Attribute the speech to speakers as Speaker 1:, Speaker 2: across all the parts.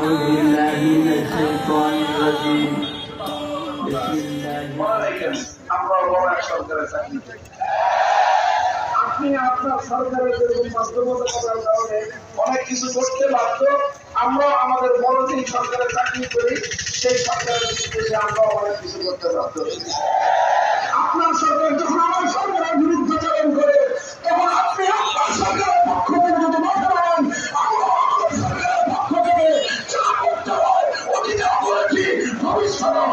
Speaker 1: أعوذ بالله من الشيطان الرجيم بسم الله
Speaker 2: আপনি আপনার সরকারের মাধ্যমতা করার কারণে অনেক কিছু করতে বাধ্য। আমরা আমাদের বড় যে সরকারের চাকরি করি সেই সরকারের বিরুদ্ধে আমরা অনেক কিছু করতে বাধ্য। আপনার সরকার যখন আমার সরকারের বিরুদ্ধাচরণ করে তখন আপনি আপনার সরকারের পক্ষ থেকে যদি বলতে পারেন আমরা আমাদের সরকারের পক্ষ থেকে যা করতে হয় অতীতে করেছি ভবিষ্যতে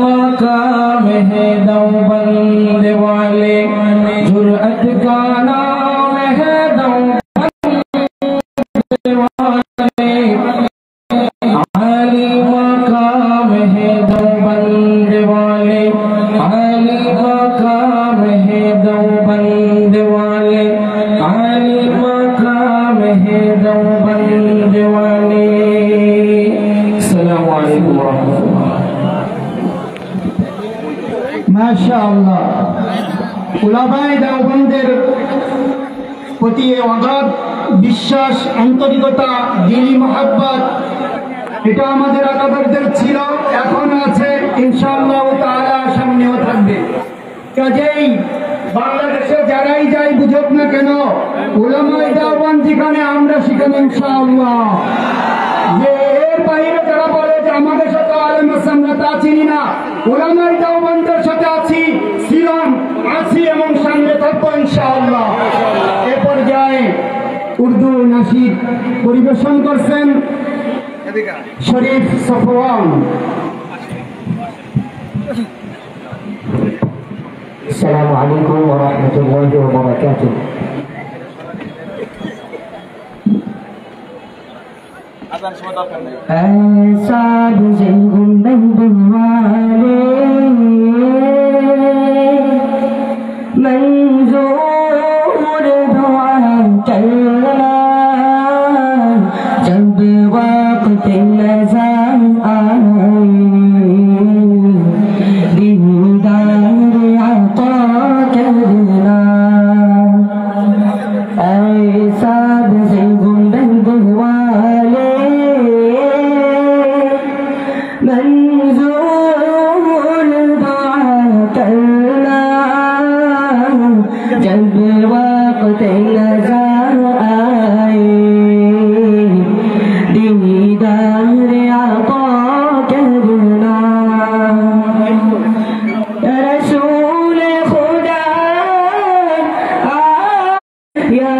Speaker 3: मकाम है देवबंद वाले जुर्अत का नाम है देवबंद वाले आली मकाम है देवबंद वाले आली मकाम है देवबंद वाले आली मकाम है देवबंद वाले। अस्सलामु अलैकुम वरहमतुल्लाह। माशाअल्लाह उलामाए देवबंदेर प्रति अगाध विश्वास आंतरिकता दिली मोहब्बत এটা আমাদের আকাবারদের ছিল, এখন আছে, ইনশাআল্লাহ তাআলা সামনেও থাকবে। কাজেই বাংলাদেশে যারাই যাই বুঝুক না কেন উলামায়ে দেওবন্দ যেখানে আমরা সেখানে ইনশাআল্লাহ। যে এর বাইরে যারা বলে যে আমাদের সাথে আলেম আমরা তা চিনি না, উলামায়ে দেওবন্দের সাথে আছি, ছিলাম, আছি এবং সামনে থাকবো ইনশাআল্লাহ। এ পর্যায়ে উর্দু নাশিদ পরিবেশন করছেন শরীফ সফওয়ান। আসসালামু আলাইকুম ওয়া রাহমাতুল্লাহি ওয়া বারাকাতুহু। ऐसा गुंबद वाले मंजूर दुआ चलना जब वक्त नज़र आए दीदार अता करना। ऐसा गुंबद वाले मंजूर दुआ करना जब वक्त नज़र आए दीदार अता करना। रसूल खुदा या